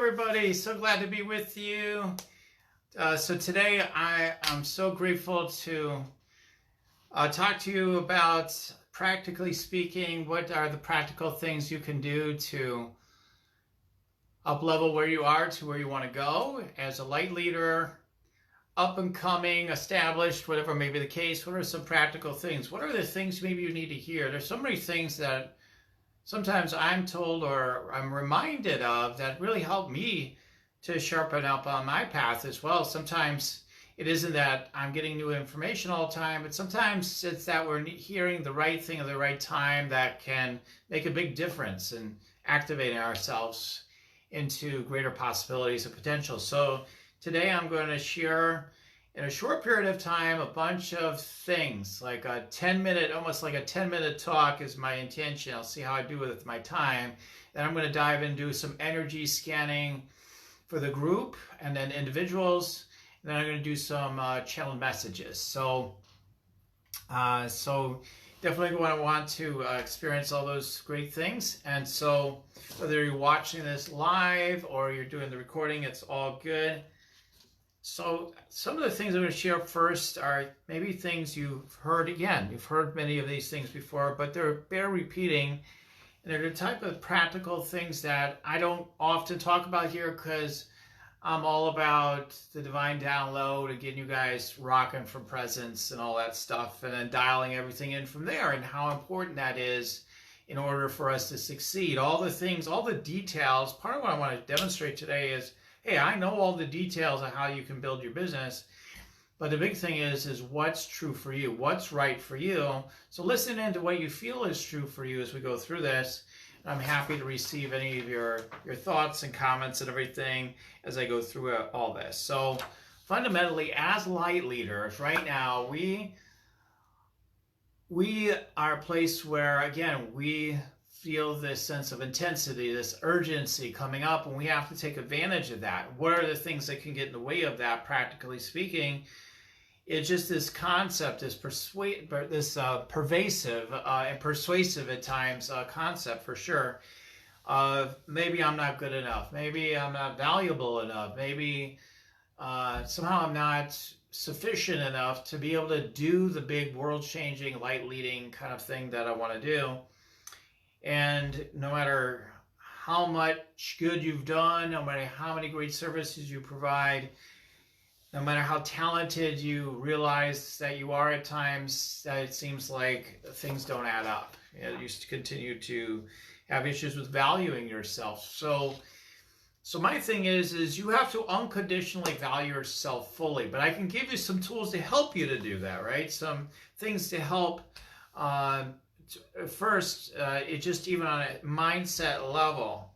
everybody. So glad to be with you. So today I'm so grateful to talk to you about, practically speaking, what are the practical things you can do to up-level where you are to where you want to go as a light leader, up and coming, established, whatever may be the case. What are some practical things? What are the things maybe you need to hear? There's so many things that sometimes I'm told or I'm reminded of that really help me to sharpen up on my path as well. Sometimes it isn't that I'm getting new information all the time, but sometimes it's that we're hearing the right thing at the right time that can make a big difference in activating ourselves into greater possibilities and potential. So today I'm going to share in a short period of time a bunch of things, like a 10-minute, almost like a 10-minute talk is my intention. I'll see how I do with my time. Then I'm going to dive into some energy scanning for the group and then individuals. And then I'm going to do some channeled messages. So definitely going to want to experience all those great things. And so whether you're watching this live or you're doing the recording, it's all good. So some of the things I'm going to share first are maybe things you've heard again. You've heard many of these things before, but they're bear repeating. And they're the type of practical things that I don't often talk about here because I'm all about the divine download and getting you guys rocking from presence and all that stuff, and then dialing everything in from there and how important that is in order for us to succeed. All the things, all the details. Part of what I want to demonstrate today is, hey, I know all the details of how you can build your business, but the big thing is what's true for you, what's right for you. So listen into what you feel is true for you as we go through this. And I'm happy to receive any of your thoughts and comments and everything as I go through all this. So fundamentally, as light leaders, right now, we are a place where, again, we feel this sense of intensity, this urgency coming up, and we have to take advantage of that. What are the things that can get in the way of that, practically speaking? It's just this concept, this pervasive and persuasive at times concept, for sure, of maybe I'm not good enough, maybe I'm not valuable enough, maybe somehow I'm not sufficient enough to be able to do the big world-changing, light-leading kind of thing that I want to do. And no matter how much good you've done, no matter how many great services you provide, no matter how talented you realize that you are at times, that it seems like things don't add up. You continue to have issues with valuing yourself. So my thing is you have to unconditionally value yourself fully. But I can give you some tools to help you to do that, right? Some things to help. First, it just even on a mindset level.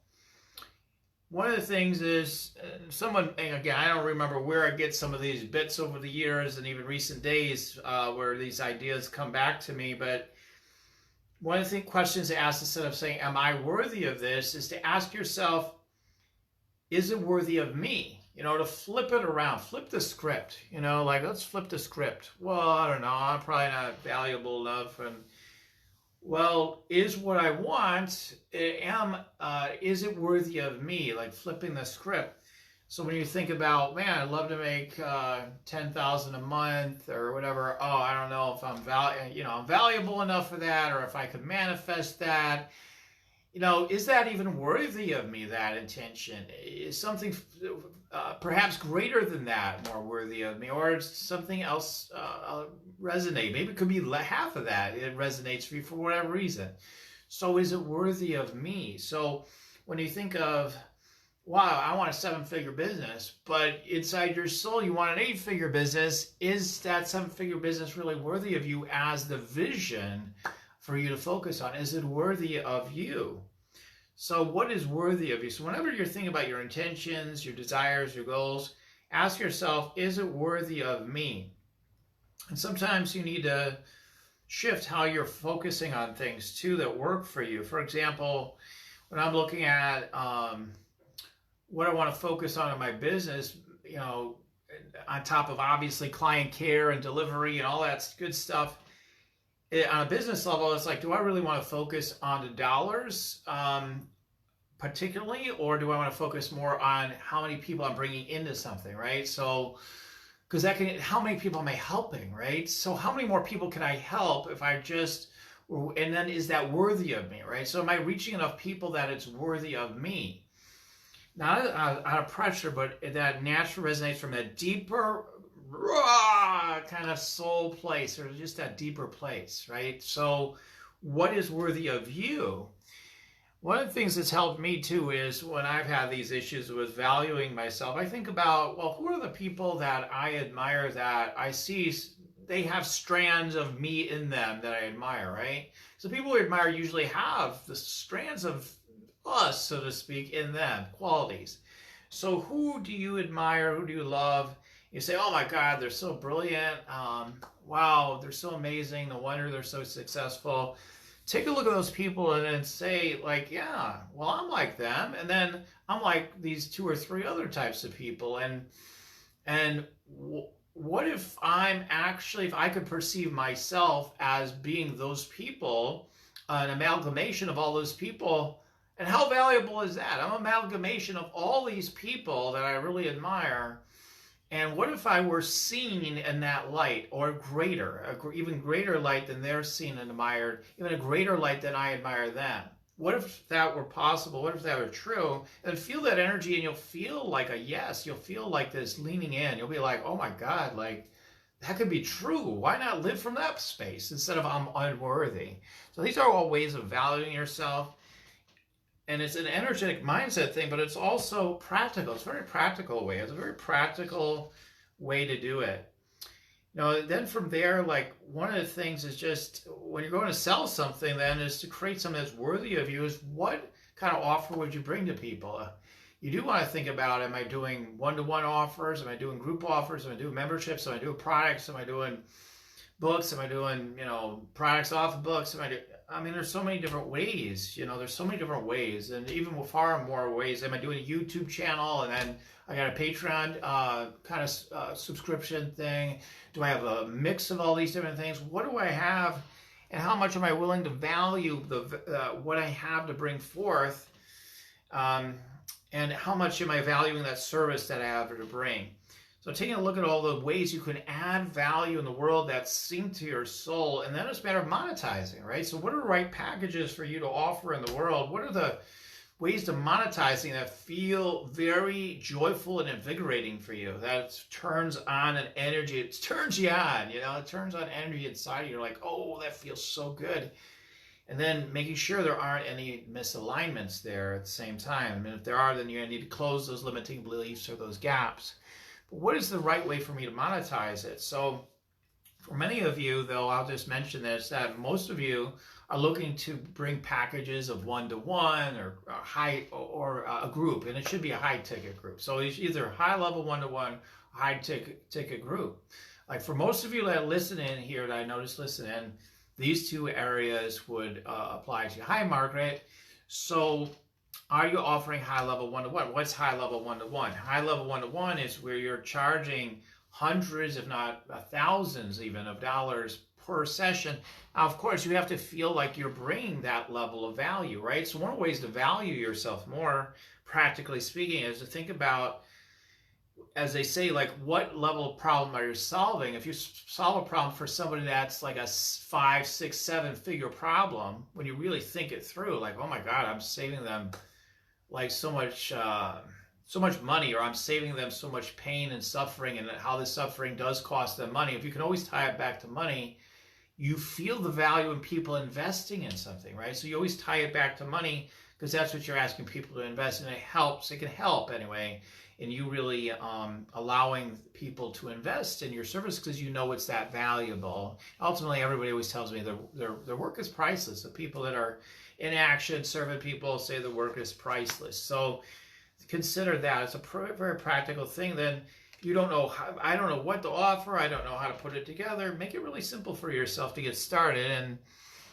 One of the things is someone, again, I don't remember where I get some of these bits over the years and even recent days where these ideas come back to me, but one of the questions to ask instead of saying, am I worthy of this, is to ask yourself, is it worthy of me? To flip it around, flip the script, like let's flip the script. Well, I don't know, I'm probably not valuable enough, and well, is what I want, is it worthy of me? Like flipping the script. So when you think about, man, I'd love to make $10,000 a month or whatever. Oh, I don't know if I'm I'm valuable enough for that, or if I could manifest that. Is that even worthy of me, that intention? Is something perhaps greater than that more worthy of me? Or is something else resonate? Maybe it could be half of that. It resonates for you for whatever reason. So is it worthy of me? So when you think of, wow, I want a 7-figure business, but inside your soul you want an 8-figure business, is that 7-figure business really worthy of you as the vision for you to focus on? Is it worthy of you? So what is worthy of you? So whenever you're thinking about your intentions, your desires, your goals, ask yourself, is it worthy of me? And sometimes you need to shift how you're focusing on things too that work for you. For example, when I'm looking at what I want to focus on in my business, on top of obviously client care and delivery and all that good stuff, on a business level, it's like, do I really want to focus on the dollars? particularly, or do I want to focus more on how many people I'm bringing into something, right? So, because that can, how many people am I helping, right? So how many more people can I help if I just, and then is that worthy of me, right? So am I reaching enough people that it's worthy of me? Not out of pressure, but that naturally resonates from that deeper, raw kind of soul place, or just that deeper place, right? So what is worthy of you? One of the things that's helped me too is when I've had these issues with valuing myself, I think about, well, who are the people that I admire that I see they have strands of me in them that I admire, right? So people we admire usually have the strands of us, so to speak, in them, qualities. So who do you admire? Who do you love? You say, oh my God, they're so brilliant. Wow, they're so amazing. No wonder they're so successful. Take a look at those people and then say, like, yeah, well, I'm like them. And then I'm like these 2 or 3 other types of people. And what if I'm actually, if I could perceive myself as being those people, an amalgamation of all those people, and how valuable is that? I'm an amalgamation of all these people that I really admire. And what if I were seen in that light, or greater, even greater light than they're seen and admired, even a greater light than I admire them? What if that were possible? What if that were true? And feel that energy, and you'll feel like a yes. You'll feel like this leaning in. You'll be like, oh my God, like that could be true. Why not live from that space instead of I'm unworthy? So these are all ways of valuing yourself. And it's an energetic mindset thing, but it's also practical. It's a very practical way. It's a very practical way to do it. You know, then from there, like one of the things is just when you're going to sell something, then is to create something that's worthy of you. Is what kind of offer would you bring to people? You do want to think about, am I doing one-to-one offers? Am I doing group offers? Am I doing memberships? Am I doing products? Am I doing books? Am I doing, products off of books? I mean, there's so many different ways, there's so many different ways, and even far more ways. Am I doing a YouTube channel, and then I got a Patreon kind of subscription thing? Do I have a mix of all these different things? What do I have, and how much am I willing to value what I have to bring forth, and how much am I valuing that service that I have to bring? So taking a look at all the ways you can add value in the world that's synced to your soul, and then it's a matter of monetizing, right? So what are the right packages for you to offer in the world? What are the ways to monetizing that feel very joyful and invigorating for you? That turns on an energy, it turns you on, it turns on energy inside you. You're like, oh, that feels so good. And then making sure there aren't any misalignments there at the same time. And if there are, then you're going to need to close those limiting beliefs or those gaps. What is the right way for me to monetize it? So for many of you, though, I'll just mention this, that most of you are looking to bring packages of one-to-one or a group, and it should be a high-ticket group. So it's either high-level one-to-one, high-ticket group. Like for most of you that listen in here, that I noticed listen in, these 2 areas would apply to you. Hi, Margaret. So are you offering high-level one-to-one? What's high-level one-to-one? High-level one-to-one is where you're charging hundreds, if not thousands even, of dollars per session. Now, of course, you have to feel like you're bringing that level of value, right? So one of the ways to value yourself more, practically speaking, is to think about, as they say, like what level of problem are you solving? If you solve a problem for somebody that's like a 5, 6, 7-figure problem, when you really think it through, like, oh my God, I'm saving them like so much money, or I'm saving them so much pain and suffering, and how this suffering does cost them money. If you can always tie it back to money, you feel the value in people investing in something, right? So you always tie it back to money, because that's what you're asking people to invest in. It helps. It can help anyway. And you really allowing people to invest in your service because it's that valuable. Ultimately, everybody always tells me their work is priceless. The people that are in action serving people say the work is priceless. So consider that. It's a very practical thing. Then you don't know I don't know what to offer. I don't know how to put it together. Make it really simple for yourself to get started, and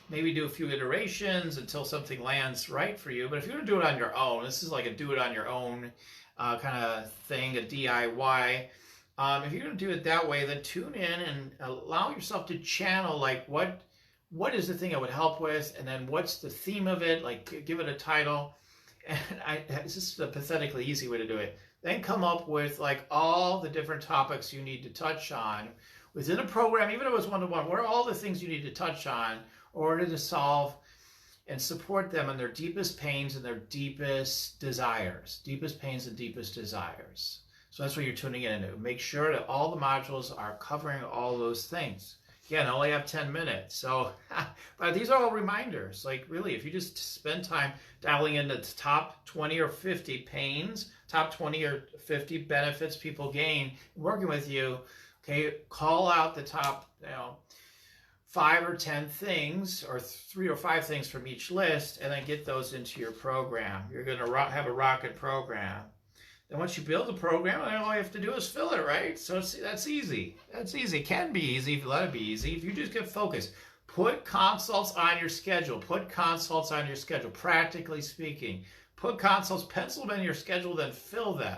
maybe do a few iterations until something lands right for you. But if you're going to do it on your own, this is like a do it on your own kind of thing, a DIY. If you're going to do it that way, then tune in and allow yourself to channel, like what is the thing I would help with, and then what's the theme of it, like give it a title, and it's just a pathetically easy way to do it. Then come up with like all the different topics you need to touch on within a program, even if it was one-to-one, what are all the things you need to touch on in order to solve and support them in their deepest pains and their deepest desires, deepest pains and deepest desires. So that's what you're tuning into. Make sure that all the modules are covering all those things. Again, I only have 10 minutes. So, but these are all reminders. Like really, if you just spend time dialing into the top 20 or 50 pains, top 20 or 50 benefits people gain working with you, okay, call out the top, 5 or 10 things or 3 or 5 things from each list and then get those into your program. You're going to have a rocket program. Then once you build the program, all you have to do is fill it, right? So that's easy. That's easy. It can be easy if you let it be easy. If you just get focused. Put consults on your schedule. Put consults on your schedule, practically speaking. Put consults, pencil them in your schedule, then fill them.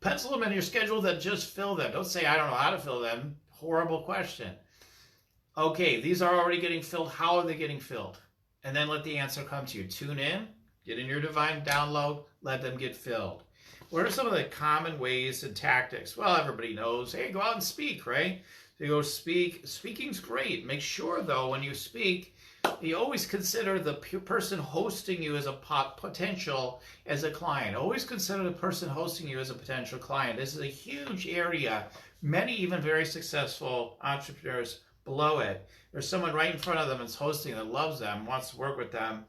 Pencil them in your schedule, then just fill them. Don't say, I don't know how to fill them. Horrible question. Okay, these are already getting filled. How are they getting filled? And then let the answer come to you. Tune in, get in your divine download, let them get filled. What are some of the common ways and tactics? Well, everybody knows, hey, go out and speak, right? So you go speak. Speaking's great. Make sure, though, when you speak, you always consider the person hosting you as a potential, as a client. Always consider the person hosting you as a potential client. This is a huge area. Many even very successful entrepreneurs below it. There's someone right in front of them that's hosting that loves them, wants to work with them,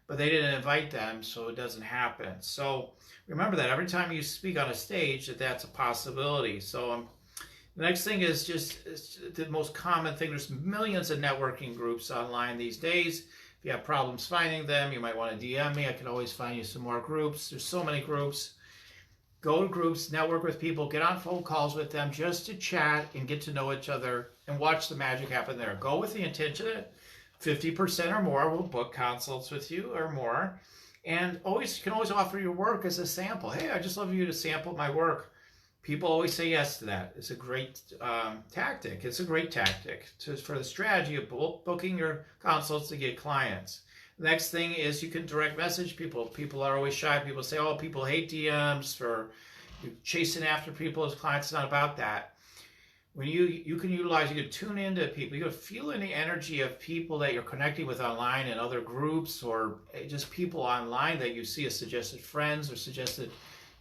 but they didn't invite them, so it doesn't happen. So remember that every time you speak on a stage, that's a possibility. So the next thing is just the most common thing. There's millions of networking groups online these days. If you have problems finding them, you might want to DM me. I can always find you some more groups. There's so many groups. Go to groups, network with people, get on phone calls with them just to chat and get to know each other and watch the magic happen there. Go with the intention that 50% or more will book consults with you or more. And you can always offer your work as a sample. Hey, I just love you to sample my work. People always say yes to that. It's a great tactic. It's a great tactic for the strategy of booking your consults to get clients. The next thing is you can direct message people. People are always shy. People say, oh, people hate DMs for chasing after people as clients. It's not about that. When you can tune into people. You can feel any energy of people that you're connecting with online and other groups or just people online that you see as suggested friends or suggested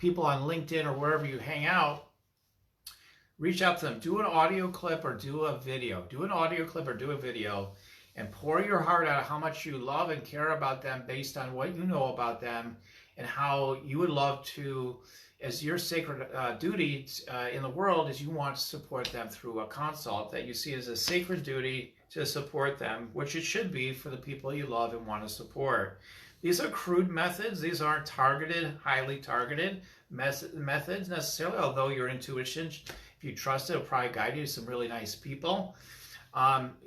people on LinkedIn or wherever you hang out. Reach out to them. Do an audio clip or do a video. Do an audio clip or do a video and pour your heart out of how much you love and care about them based on what you know about them and how you would love to, as your sacred duty in the world, is you want to support them through a consult that you see as a sacred duty to support them, which it should be for the people you love and want to support. These are crude methods. These aren't targeted, highly targeted methods necessarily, although your intuition, if you trust it, will probably guide you to some really nice people.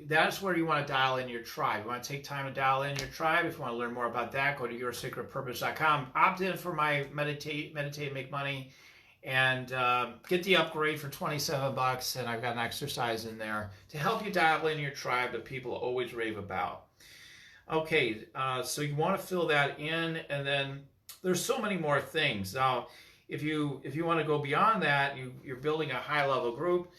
That's where you want to dial in your tribe. You want to take time to dial in your tribe. If you want to learn more about that, go to yoursacredpurpose.com. Opt in for my Meditate, Make Money, and get the upgrade for $27. And I've got an exercise in there to help you dial in your tribe that people always rave about. Okay, so you want to fill that in, and then there's so many more things. Now, if you want to go beyond that, you're building a high-level group.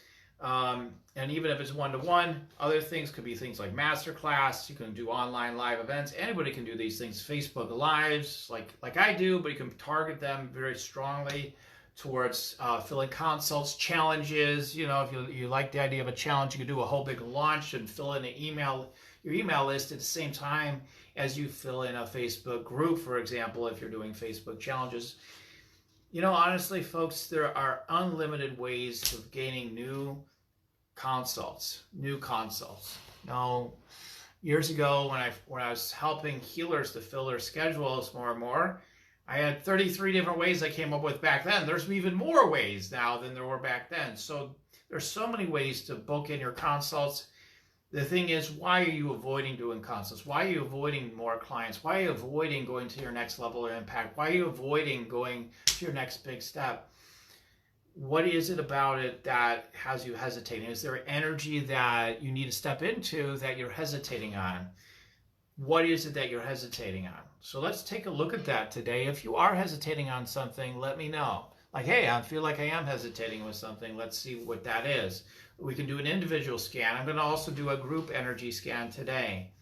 And even if it's one-to-one, other things could be things like masterclass. You can do online live events. Anybody can do these things. Facebook Lives, like I do, but you can target them very strongly towards filling consults, challenges. If you like the idea of a challenge, you can do a whole big launch and fill in your email list at the same time as you fill in a Facebook group, for example, if you're doing Facebook challenges. Honestly, folks, there are unlimited ways of gaining new consults. Now, years ago when I was helping healers to fill their schedules more and more, I had 33 different ways I came up with back then. There's even more ways now than there were back then. So there's so many ways to book in your consults. The thing is, why are you avoiding doing consults? Why are you avoiding more clients? Why are you avoiding going to your next level of impact? Why are you avoiding going to your next big step? What is it about it that has you hesitating? Is there energy that you need to step into that you're hesitating on? What is it that you're hesitating on? So let's take a look at that today. If you are hesitating on something, let me know. Like, hey, I feel like I am hesitating with something. Let's see what that is. We can do an individual scan. I'm going to also do a group energy scan today.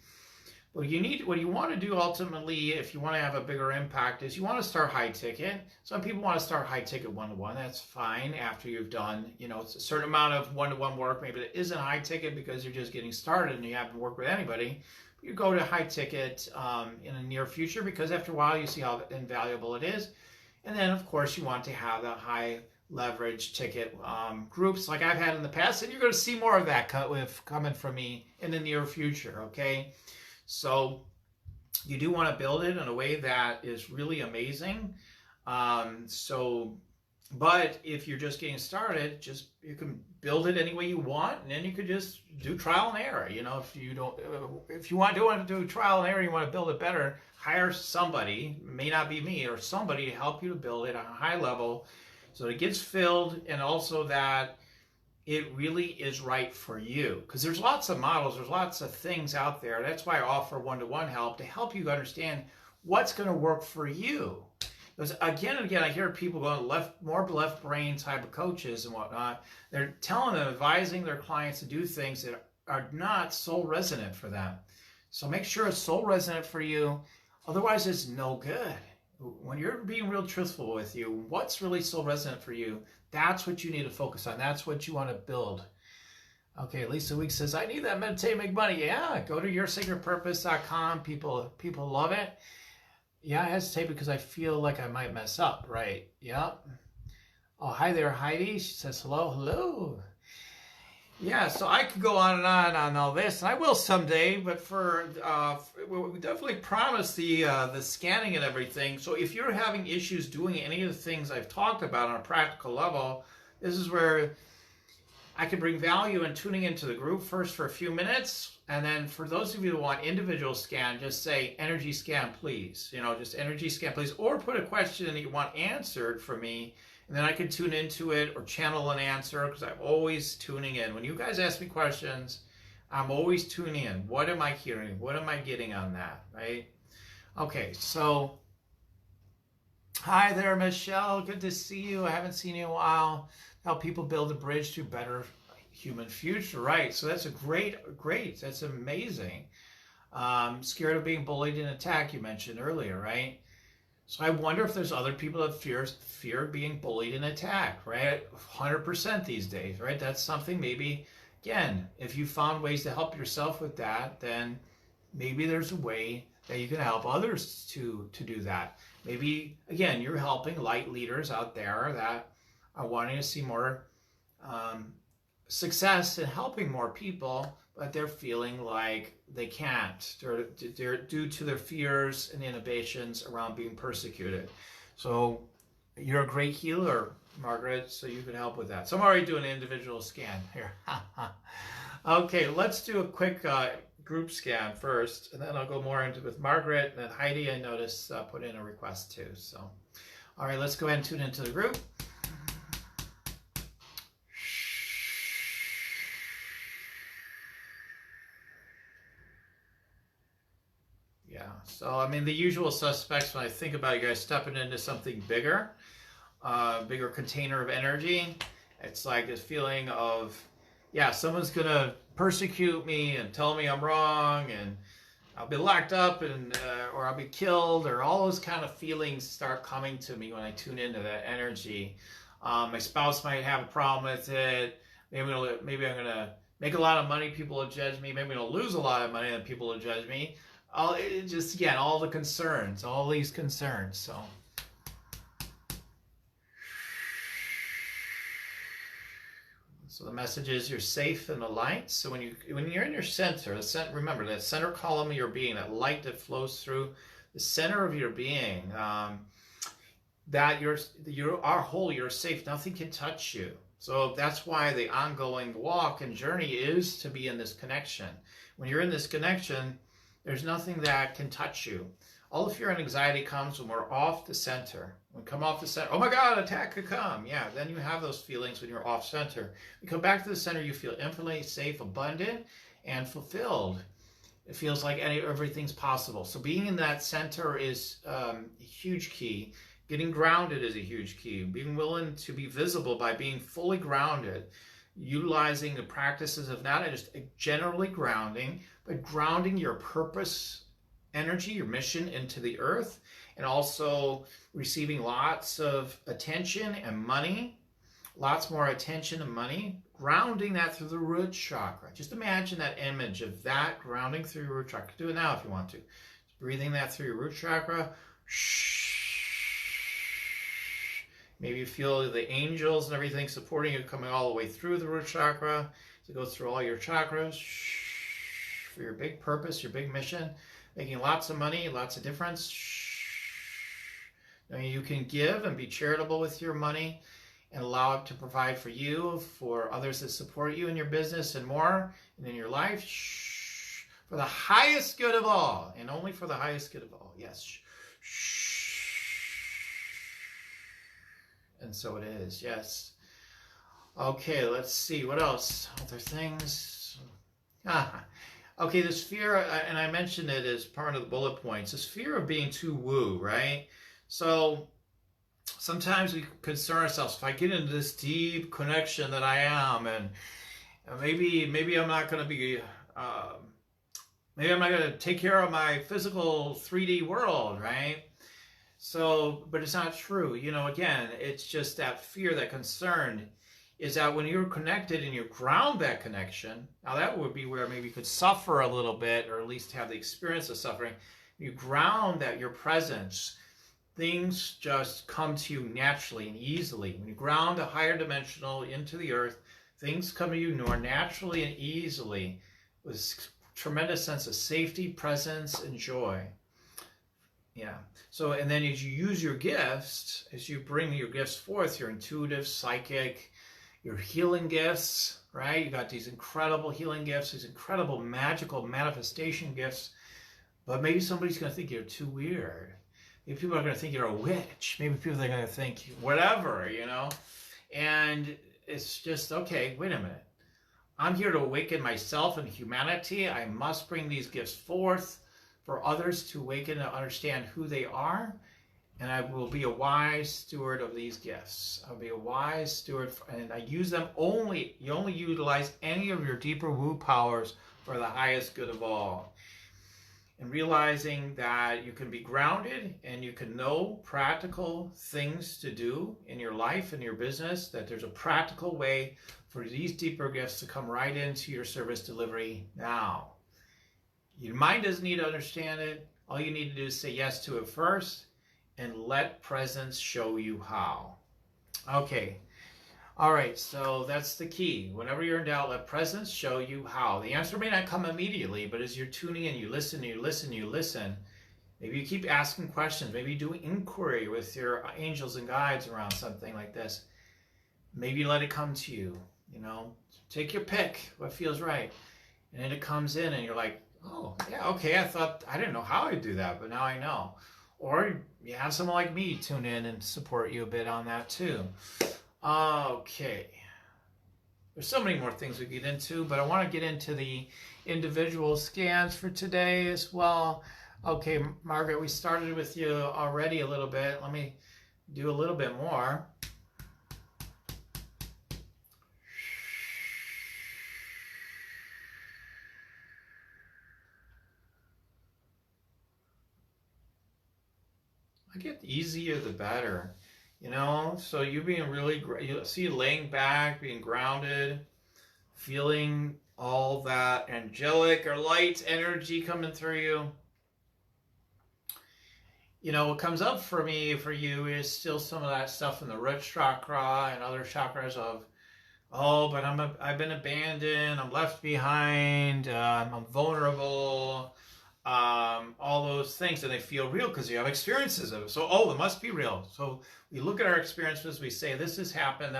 What you want to do ultimately, if you want to have a bigger impact, is you want to start high ticket. Some people want to start high ticket one-to-one. That's fine after you've done, it's a certain amount of one-to-one work. Maybe it isn't high ticket because you're just getting started and you haven't worked with anybody. You go to high ticket in the near future because after a while you see how invaluable it is. And then, of course, you want to have the high leverage ticket groups like I've had in the past. And you're going to see more of that coming from me in the near future, okay? So you do want to build it in a way that is really amazing. But if you're just getting started, you can build it any way you want, and then you could just do trial and error. If you want to do trial and error, you want to build it better, hire somebody, may not be me, or somebody to help you to build it on a high level so it gets filled, and also that it really is right for you. Because there's lots of models, there's lots of things out there. That's why I offer one-to-one help to help you understand what's going to work for you. Because again and again, I hear people going more left brain type of coaches and whatnot. They're telling them, advising their clients to do things that are not soul resonant for them. So make sure it's soul resonant for you. Otherwise, it's no good. When you're being real truthful with you, what's really soul resonant for you, that's what you need to focus on. That's what you want to build. Okay, Lisa Weeks says, I need that meditate, make money. Yeah, go to yoursacredpurpose.com. People love it. Yeah, I hesitate because I feel like I might mess up. Right. Yep. Oh, hi there, Heidi. She says, hello. Yeah, so I could go on all this, and I will someday, but we definitely promise the scanning and everything. So if you're having issues doing any of the things I've talked about on a practical level, this is where I can bring value in tuning into the group first for a few minutes, and then for those of you that want individual scan, just say energy scan, please. Just energy scan, please, or put a question that you want answered for me. And then I can tune into it or channel an answer because I'm always tuning in. When you guys ask me questions, I'm always tuning in. What am I hearing? What am I getting on that, right? Okay, so hi there, Michelle. Good to see you. I haven't seen you in a while. Help people build a bridge to a better human future, right? So that's great. That's amazing. Scared of being bullied and attacked, you mentioned earlier, right? So I wonder if there's other people that fear being bullied and attacked, right? 100% these days, right? That's something maybe, again, if you found ways to help yourself with that, then maybe there's a way that you can help others to do that. Maybe, again, you're helping light leaders out there that are wanting to see more success in helping more people, but they're feeling like they can't. They're due to their fears and inhibitions around being persecuted. So you're a great healer, Margaret, so you can help with that. So I'm already doing an individual scan here. Okay, let's do a quick group scan first, and then I'll go more into with Margaret. And then Heidi, I noticed, put in a request too. So, all right, let's go ahead and tune into the group. So, I mean, the usual suspects when I think about you guys stepping into something bigger, bigger container of energy, it's like this feeling of, yeah, someone's going to persecute me and tell me I'm wrong, and I'll be locked up, and or I'll be killed, or all those kind of feelings start coming to me when I tune into that energy. My spouse might have a problem with it. Maybe I'm going to make a lot of money, people will judge me. Maybe I'll lose a lot of money and people will judge me. All the concerns, all these concerns. So the message is you're safe in the light. So when you're in your center, remember that center column of your being, that light that flows through the center of your being, that you are whole, you're safe, nothing can touch you. So that's why the ongoing walk and journey is to be in this connection. When you're in this connection, there's nothing that can touch you. All the fear and anxiety comes when we're off the center. When we come off the center, oh my God, attack could come. Yeah, then you have those feelings when you're off center. You come back to the center, you feel infinitely safe, abundant, and fulfilled. It feels like everything's possible. So being in that center is a huge key. Getting grounded is a huge key. Being willing to be visible by being fully grounded, utilizing the practices of not just generally grounding, but grounding your purpose, energy, your mission into the earth, and also receiving lots of attention and money, lots more attention and money, grounding that through the root chakra. Just imagine that image of that grounding through your root chakra. Do it now if you want to. Just breathing that through your root chakra. Maybe you feel the angels and everything supporting you coming all the way through the root chakra. So it goes through all your chakras for your big purpose, your big mission, making lots of money, lots of difference. Now you can give and be charitable with your money and allow it to provide for you, for others that support you in your business and more, and in your life, for the highest good of all, and only for the highest good of all. Yes. And so it is, yes. Okay, let's see. What else? Other things? Okay, this fear, and I mentioned it as part of the bullet points, this fear of being too woo, right? So sometimes we concern ourselves, if I get into this deep connection that I am, and maybe I'm not going to be, maybe I'm not going to take care of my physical 3D world, right? So, but it's not true. You know, again, it's just that fear, that concern is that when you're connected and you ground that connection, now that would be where maybe you could suffer a little bit, or at least have the experience of suffering. You ground that your presence, things just come to you naturally and easily. When you ground a higher dimensional into the earth, things come to you more naturally and easily with tremendous sense of safety, presence, and joy. Yeah. So, and then as you use your gifts, as you bring your gifts forth, your intuitive, psychic, your healing gifts, right? You got these incredible healing gifts, these incredible magical manifestation gifts, but maybe somebody's going to think you're too weird. Maybe people are going to think you're a witch. Maybe people are going to think whatever, you know? And it's just, okay, wait a minute. I'm here to awaken myself and humanity. I must bring these gifts forth for others to awaken and understand who they are. And I will be a wise steward of these gifts. I'll be a wise steward, and I use them only, you only utilize any of your deeper woo powers for the highest good of all. And realizing that you can be grounded and you can know practical things to do in your life and your business, that there's a practical way for these deeper gifts to come right into your service delivery now. Your mind doesn't need to understand it. All you need to do is say yes to it first and let presence show you how. Okay. All right, so that's the key. Whenever you're in doubt, let presence show you how. The answer may not come immediately, but as you're tuning in, you listen, you listen, you listen. Maybe you keep asking questions. Maybe you do inquiry with your angels and guides around something like this. Maybe you let it come to you. You know, take your pick, what feels right. And then it comes in and you're like, oh, yeah, okay, I didn't know how I'd do that, but now I know. Or you have someone like me tune in and support you a bit on that too. Okay. There's so many more things we get into, but I want to get into the individual scans for today as well. Okay, Margaret, we started with you already a little bit. Let me do a little bit more. I get easier the better. You know, so you being really, you see you laying back, being grounded, feeling all that angelic or light energy coming through you. You know, what comes up for me, for you, is still some of that stuff in the root chakra and other chakras of, oh, but I've been abandoned, I'm left behind, I'm vulnerable. All those things, and they feel real because you have experiences of it. So, oh, it must be real. So we look at our experiences, we say, this has happened.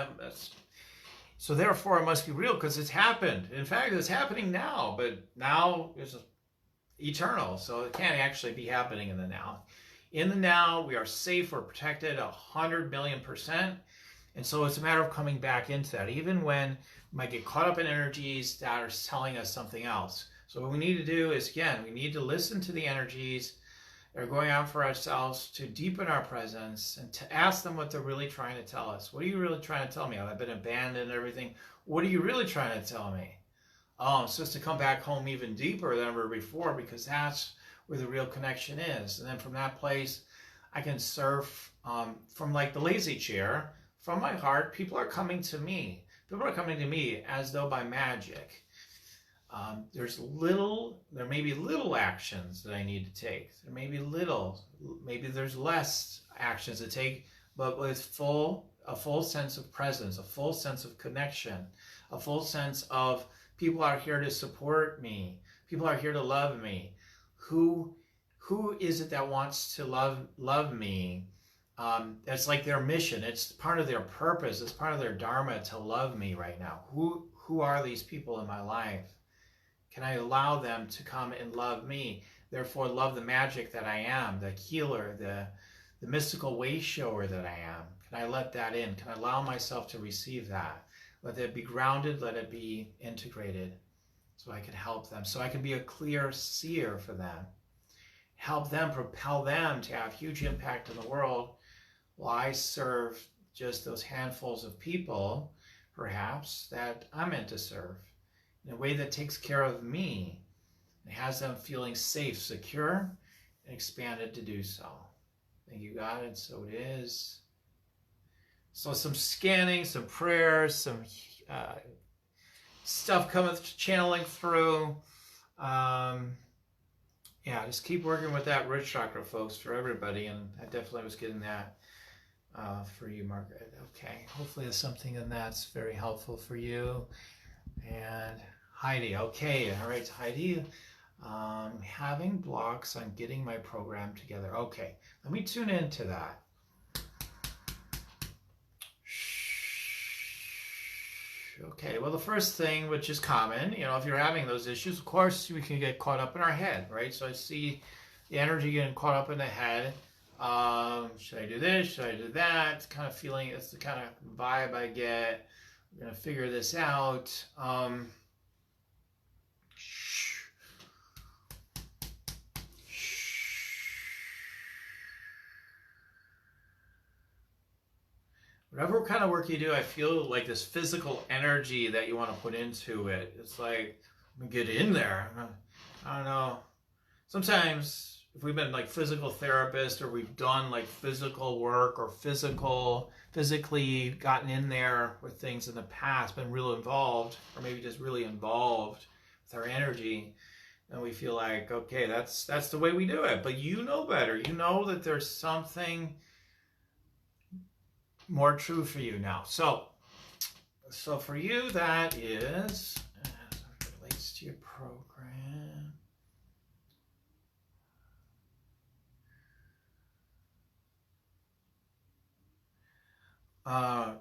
So therefore, it must be real because it's happened. In fact, it's happening now, but now is eternal. So it can't actually be happening in the now. In the now, we are safe, we're protected 100,000,000%. And so it's a matter of coming back into that, even when we might get caught up in energies that are telling us something else. So what we need to do is, again, we need to listen to the energies that are going on for ourselves, to deepen our presence and to ask them what they're really trying to tell us. What are you really trying to tell me? I've been abandoned and everything. What are you really trying to tell me? Oh, I'm supposed to come back home even deeper than ever before, because that's where the real connection is. And then from that place, I can serve from like the lazy chair. From my heart, people are coming to me. People are coming to me as though by magic. There may be little actions that I need to take. There may be maybe there's less actions to take, but with a full sense of presence, a full sense of connection, a full sense of people are here to support me. People are here to love me. Who is it that wants to love me? It's like their mission. It's part of their purpose. It's part of their dharma to love me right now. Who are these people in my life? Can I allow them to come and love me? Therefore, love the magic that I am, the healer, the mystical way shower that I am. Can I let that in? Can I allow myself to receive that? Let it be grounded. Let it be integrated, so I can help them. So I can be a clear seer for them. Help them, propel them to have huge impact in the world, while I serve just those handfuls of people, perhaps, that I'm meant to serve in a way that takes care of me and has them feeling safe, secure, and expanded to do so. Thank you, God, and so it is. So some scanning, some prayers, some stuff channeling through. Yeah, just keep working with that root chakra, folks, for everybody. And I definitely was getting that for you, Margaret. Okay, hopefully it's something in that's very helpful for you. And Heidi, okay, all right, Heidi, having blocks on getting my program together. Okay, let me tune into that. Okay, well, the first thing, which is common, if you're having those issues, of course, we can get caught up in our head, right? So I see the energy getting caught up in the head. Should I do this? Should I do that? Kind of feeling, it's the kind of vibe I get. I'm going to figure this out. Whatever kind of work you do, I feel like this physical energy that you want to put into it. It's like, get in there. I don't know. Sometimes, if we've been like physical therapists, or we've done like physical work, or physically gotten in there with things in the past, been real involved, or maybe just really involved with our energy, and we feel like, okay, that's the way we do it. But you know better. You know that there's something more true for you now. So for you, that is, as it relates to your program, I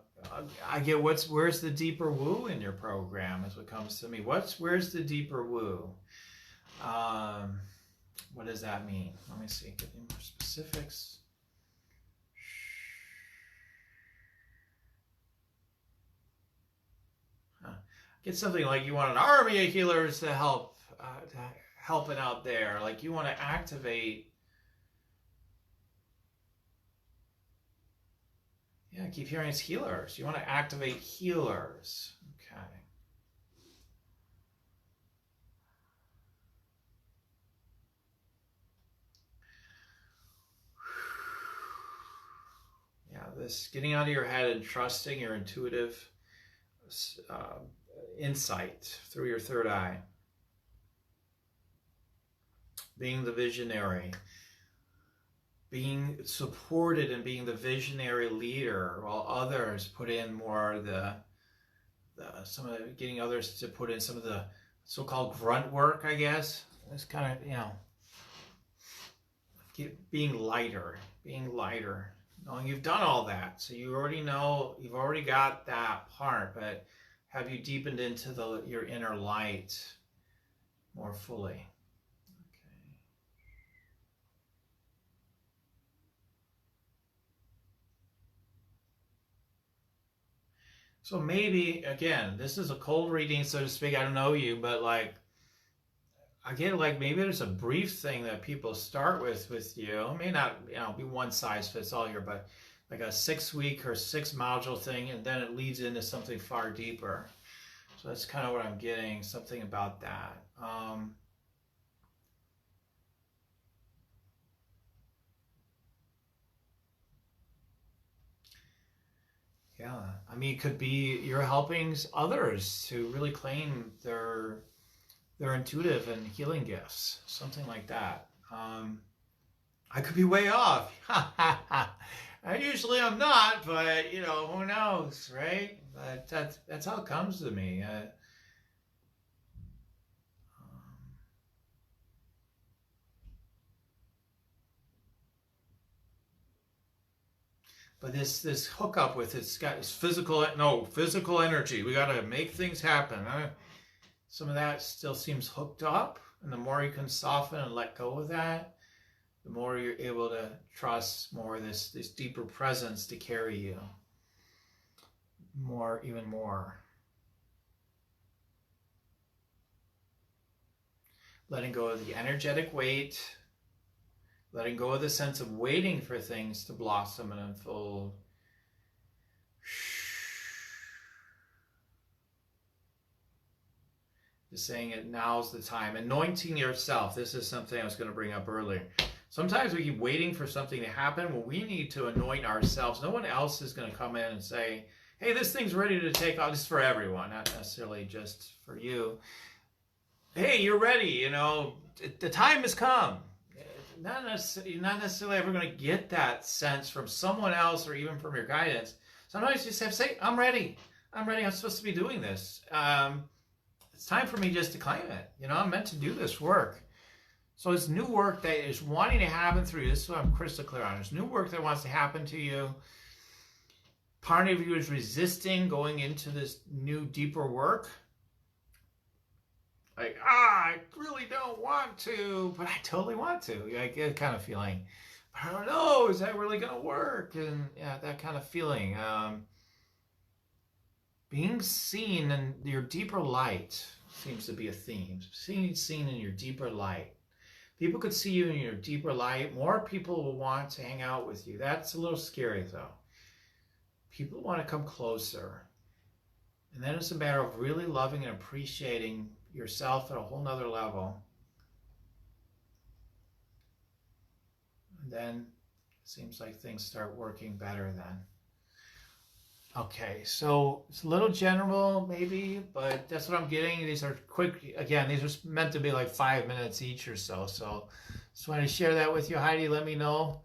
get where's the deeper woo in your program, is what comes to me. Where's the deeper woo? What does that mean? Let me see, give me more specifics. Get something like you want an army of healers to helping out there. Like you want to activate. Yeah, I keep hearing it's healers. You want to activate healers. Okay. Yeah, this getting out of your head and trusting your intuitive insight through your third eye. Being the visionary. Being supported and being the visionary leader, while others put in more getting others to put in some of the so-called grunt work, I guess. It's kind of, being lighter. Knowing you've done all that, so you already know, you've already got that part, but have you deepened into your inner light more fully? Okay. So maybe, again, this is a cold reading, so to speak. I don't know you, but like, I get like maybe there's a brief thing that people start with you. It may not, be one size fits all here, but like a 6-week or 6-module thing, and then it leads into something far deeper. So that's kind of what I'm getting, something about that. Yeah, I mean, it could be you're helping others to really claim their intuitive and healing gifts, something like that. I could be way off. I usually I'm not, but who knows, right? But that's how it comes to me. But this hookup with it's got this physical energy. We got to make things happen. Some of that still seems hooked up, and the more you can soften and let go of that, the more you're able to trust more this deeper presence to carry you. Even more. Letting go of the energetic weight, letting go of the sense of waiting for things to blossom and unfold. Just saying it, now's the time. Anointing yourself. This is something I was going to bring up earlier. Sometimes we keep waiting for something to happen. Well, we need to anoint ourselves. No one else is going to come in and say, hey, this thing's ready to take off. This is for everyone, not necessarily just for you. Hey, you're ready. The time has come. Not necessarily ever going to get that sense from someone else or even from your guidance. Sometimes you just have to say, I'm ready. I'm ready. I'm supposed to be doing this. It's time for me just to claim it. I'm meant to do this work. So it's new work that is wanting to happen through you. This is what I'm crystal clear on. There's new work that wants to happen to you. Part of you is resisting going into this new, deeper work. Like, I really don't want to, but I totally want to. I get kind of feeling. But I don't know, is that really going to work? And yeah, that kind of feeling. Being seen in your deeper light seems to be a theme. Seen in your deeper light. People could see you in your deeper light. More people will want to hang out with you. That's a little scary, though. People want to come closer. And then it's a matter of really loving and appreciating yourself at a whole nother level. And then it seems like things start working better then. Okay, so it's a little general maybe, but that's what I'm getting. These are quick, again, these are meant to be like 5 minutes each or so. So just want to share that with you, Heidi. Let me know.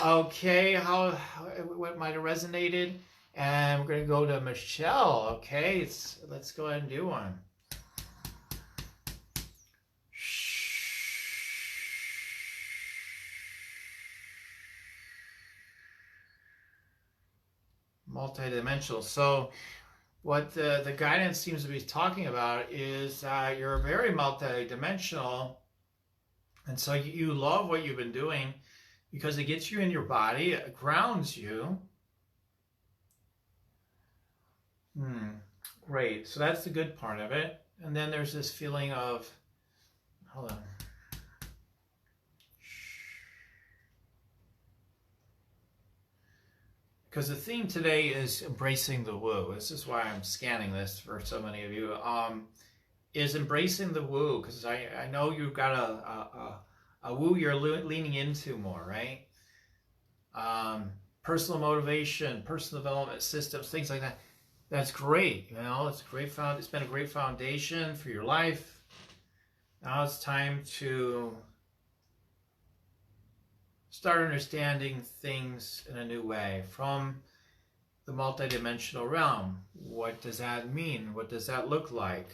Okay, what might have resonated. And we're going to go to Michelle. Okay, let's go ahead and do one. Multidimensional. So what the guidance seems to be talking about is you're very multidimensional, and so you love what you've been doing because it gets you in your body, it grounds you. Great. So that's the good part of it. And then there's this feeling of, hold on. Because the theme today is embracing the woo. This is why I'm scanning this for so many of you. Is embracing the woo, because I know you've got a woo you're leaning into more, right? Personal motivation, personal development systems, things like that. That's great. It's a great it's been a great foundation for your life. Now it's time to start understanding things in a new way from the multidimensional realm. What does that mean? What does that look like?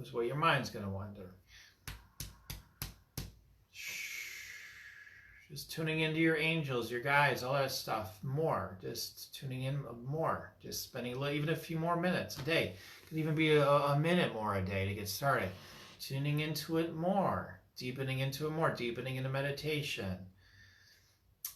Is what your mind's going to wonder. Just tuning into your angels, your guides, all that stuff more. Just tuning in more. Just spending even a few more minutes a day. It could even be a minute more a day to get started. Tuning into it more. Deepening into it more. Deepening into meditation.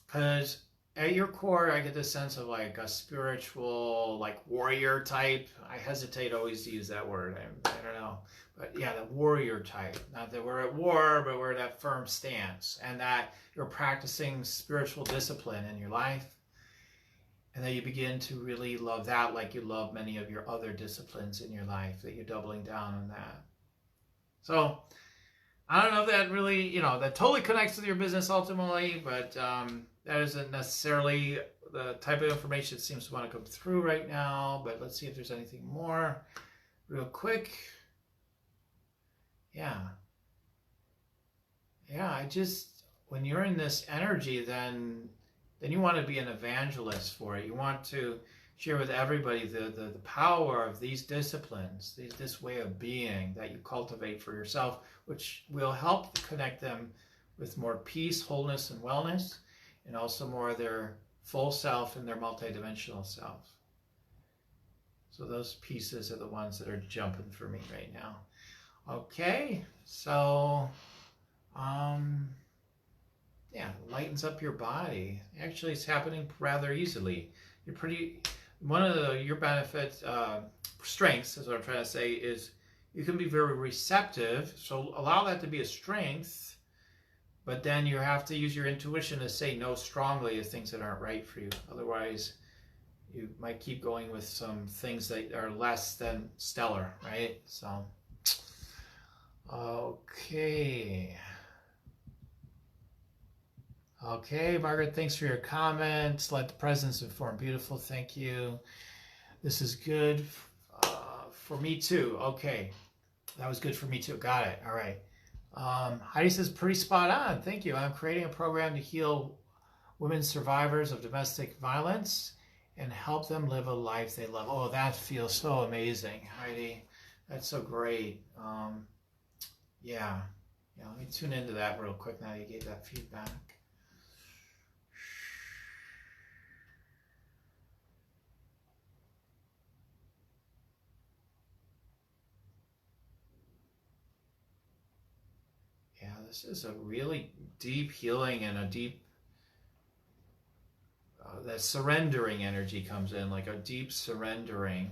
Because at your core, I get the sense of like a spiritual, like warrior type. I hesitate always to use that word. I don't know. But yeah, the warrior type. Not that we're at war, but we're at that firm stance. And that you're practicing spiritual discipline in your life. And that you begin to really love that like you love many of your other disciplines in your life, that you're doubling down on that. So, I don't know if that really, that totally connects with your business ultimately, but that isn't necessarily the type of information that seems to want to come through right now. But let's see if there's anything more real quick. Yeah, when you're in this energy, then you want to be an evangelist for it. You want to share with everybody the power of these disciplines, this way of being that you cultivate for yourself, which will help connect them with more peace, wholeness, and wellness, and also more of their full self and their multidimensional self. So those pieces are the ones that are jumping for me right now. Okay, so yeah, lightens up your body. Actually, it's happening rather easily. One of your benefits, strengths, is what I'm trying to say, is you can be very receptive. So allow that to be a strength, but then you have to use your intuition to say no strongly to things that aren't right for you. Otherwise, you might keep going with some things that are less than stellar, right? So, okay. Okay, Margaret, thanks for your comments. Let the presence inform. Beautiful, thank you. This is good for me too. Okay, that was good for me too. Got it. All right. Heidi says, pretty spot on. Thank you. I'm creating a program to heal women survivors of domestic violence and help them live a life they love. Oh, that feels so amazing, Heidi. That's so great. Yeah, let me tune into that real quick now you gave that feedback. Yeah, this is a really deep healing and a deep, that surrendering energy comes in, like a deep surrendering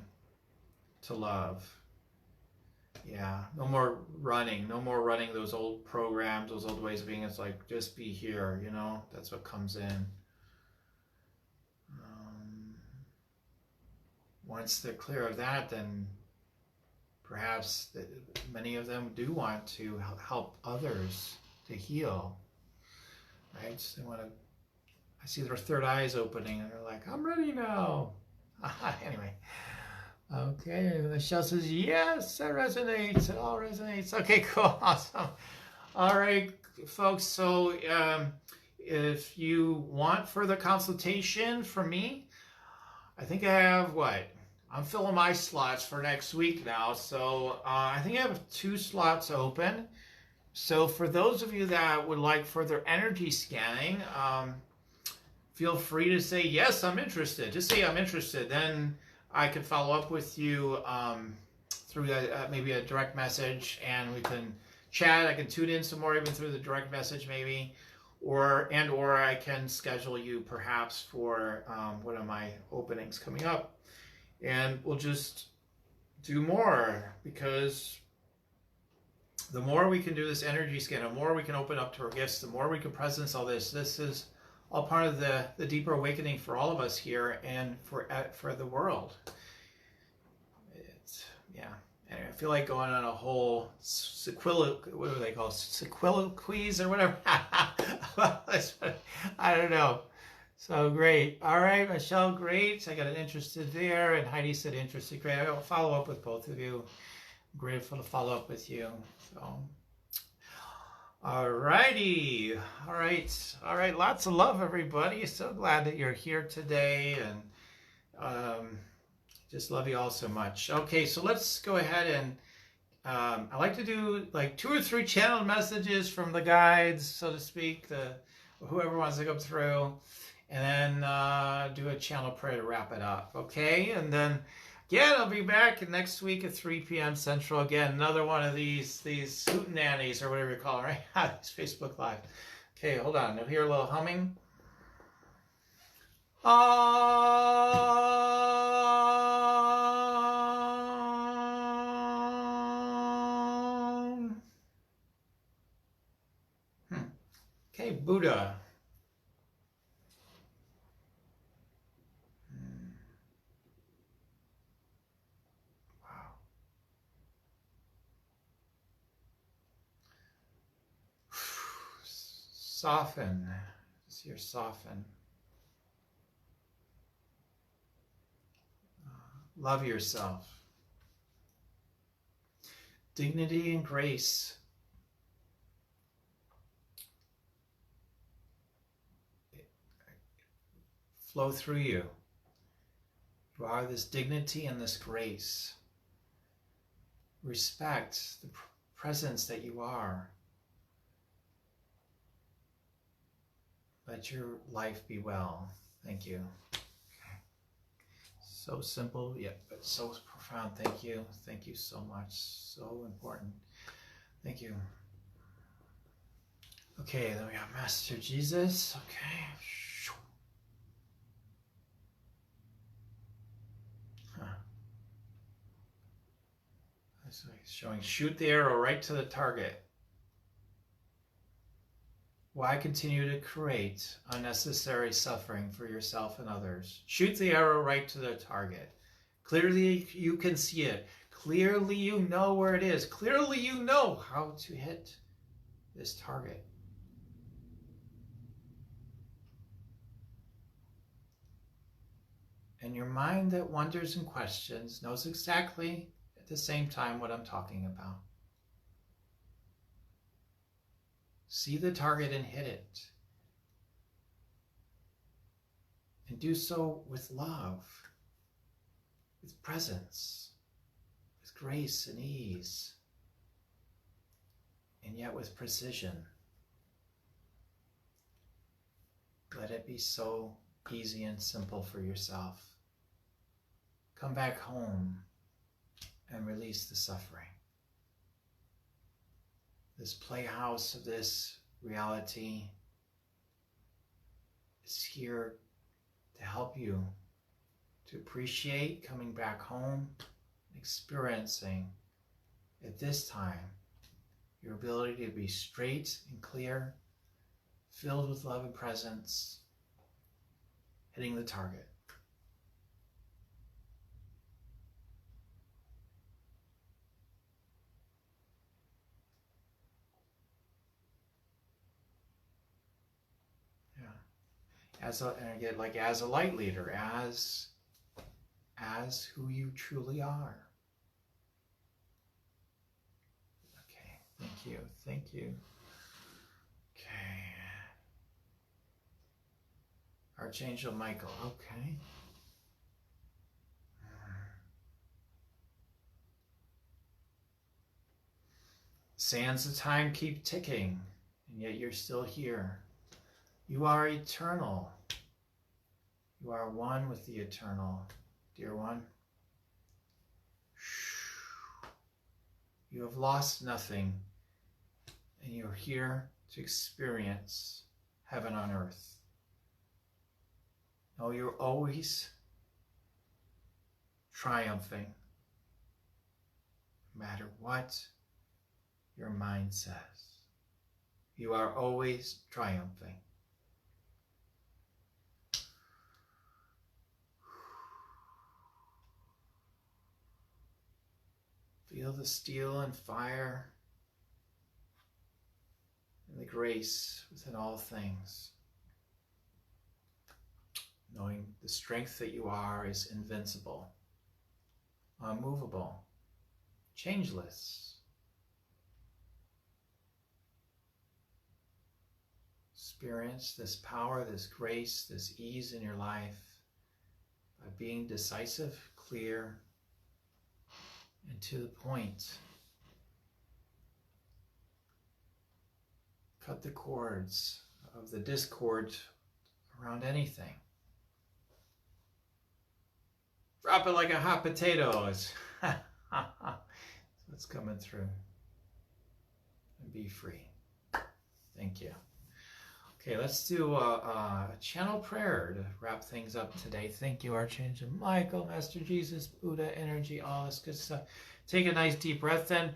to love. Yeah, no more running those old programs, those old ways of being. It's like, just be here, that's what comes in. Once they're clear of that, then perhaps many of them do want to help others to heal, right? So they want to, I see their third eyes opening and they're like, I'm ready now. Anyway. Okay, Michelle says, yes, that resonates. It all resonates. Okay, cool. Awesome. All right, folks. So if you want further consultation from me, I think I have I'm filling my slots for next week now. So I think I have 2 slots open. So for those of you that would like further energy scanning, feel free to say, yes, I'm interested. Just say I'm interested. Then I can follow up with you through maybe a direct message, and we can chat. I can tune in some more even through the direct message maybe, or I can schedule you perhaps for one of my openings coming up. And we'll just do more, because the more we can do this energy scan, the more we can open up to our gifts, the more we can presence all this. This is all part of the deeper awakening for all of us here and for the world. Anyway, I feel like going on a whole what do they call sequiloquies or whatever. I don't know. So great. All right, Michelle, great. I got an interested there, and Heidi said interested. Great. I will follow up with both of you. I'm grateful to follow up with you. So. All righty. All right. Lots of love, everybody. So glad that you're here today, and just love you all so much. Okay, so let's go ahead and I like to do like 2 or 3 channel messages from the guides, so to speak, whoever wants to go through, and then do a channel prayer to wrap it up. Okay, and then again, I'll be back next week at 3 p.m. Central. Again, another one of these hootenannies or whatever you call it, right? It's Facebook Live. Okay, hold on. You'll hear a little humming. Okay, Buddha. Wow. Soften. Just here, soften. Love yourself. Dignity and grace. Flow through you. You are this dignity and this grace. Respect the presence that you are. Let your life be well. Thank you. Okay. So simple, yet but so profound. Thank you. Thank you so much. So important. Thank you. Okay, then we have Master Jesus. Okay. So he's showing shoot the arrow right to the target. Why continue to create unnecessary suffering for yourself and others? Shoot the arrow right to the target. Clearly you can see it. Clearly you know where it is. Clearly you know how to hit this target. And your mind that wonders and questions knows exactly at the same time what I'm talking about. See the target and hit it. And do so with love, with presence, with grace and ease, and yet with precision. Let it be so easy and simple for yourself. Come back home and release the suffering. This playhouse of this reality is here to help you to appreciate coming back home, experiencing at this time your ability to be straight and clear, filled with love and presence, hitting the target. As a light leader, as who you truly are. Okay, thank you. Okay. Archangel Michael, okay. Sands of time keep ticking, and yet you're still here. You are eternal. You are one with the eternal, dear one. You have lost nothing, and you're here to experience heaven on earth. No, you're always triumphing, no matter what your mind says. You are always triumphing. Feel the steel and fire and the grace within all things. Knowing the strength that you are is invincible, unmovable, changeless. Experience this power, this grace, this ease in your life by being decisive, clear, and to the point. Cut the cords of the discord around anything. Drop it like a hot potato. It's what's coming through. And be free. Thank you. Okay, let's do a channel prayer to wrap things up today. Thank you, Archangel Michael, Master Jesus, Buddha, energy, all this good stuff. Take a nice deep breath then.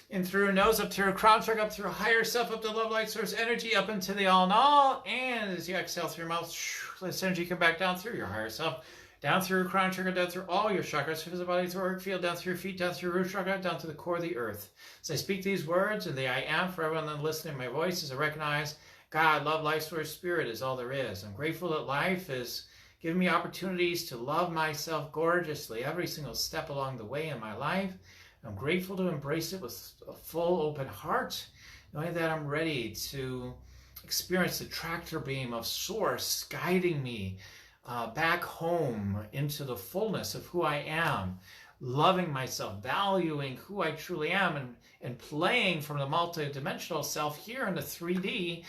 In through your nose, up to your crown chakra, up through your higher self, up to love, light, source, energy, up into the all in all. And as you exhale through your mouth, let this energy come back down through your higher self, down through your crown chakra, down through all your chakras, through the body, through your field, down through your feet, down through your root chakra, down to the core of the earth. As I speak these words, and the I am for everyone listening to my voice, as I recognize God, love, life, source, spirit is all there is. I'm grateful that life is giving me opportunities to love myself gorgeously every single step along the way in my life. I'm grateful to embrace it with a full open heart, knowing that I'm ready to experience the tractor beam of source guiding me back home into the fullness of who I am, loving myself, valuing who I truly am, and playing from the multidimensional self here in the 3D,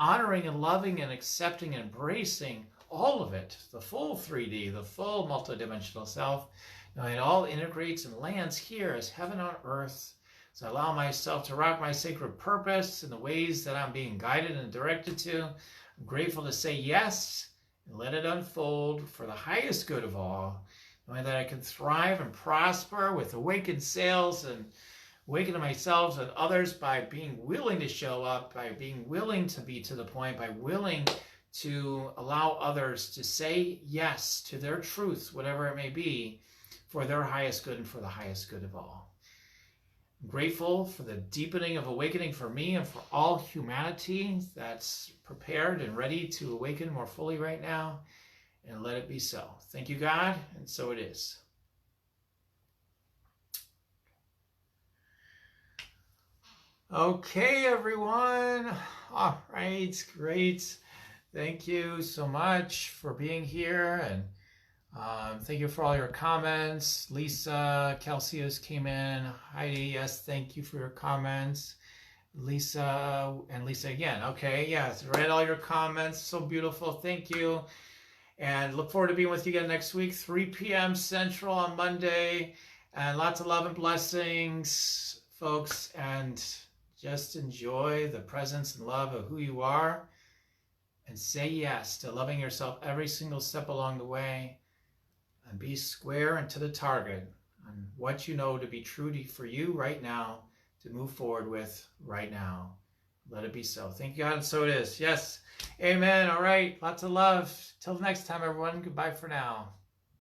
honoring and loving and accepting and embracing all of it, the full 3D, the full multidimensional self. Now it all integrates and lands here as heaven on earth. So I allow myself to rock my sacred purpose in the ways that I'm being guided and directed to. I'm grateful to say yes and let it unfold for the highest good of all, knowing that I can thrive and prosper with awakened sails and awaken to myself and others by being willing to show up, by being willing to be to the point, by willing to allow others to say yes to their truth, whatever it may be, for their highest good and for the highest good of all. I'm grateful for the deepening of awakening for me and for all humanity that's prepared and ready to awaken more fully right now, and let it be so. Thank you, God, and so it is. Okay, everyone. All right, great. Thank you so much for being here, and thank you for all your comments. Lisa Calcius came in. Heidi, yes, thank you for your comments. Lisa and Lisa again. Okay, yes, read all your comments. So beautiful. Thank you. And look forward to being with you again next week, 3 p.m. Central on Monday. And lots of love and blessings, folks. And just enjoy the presence and love of who you are. And say yes to loving yourself every single step along the way. And be square and to the target on what you know to be true for you right now, to move forward with right now. Let it be so. Thank you, God, and so it is. Yes. Amen. All right. Lots of love. Till next time, everyone. Goodbye for now.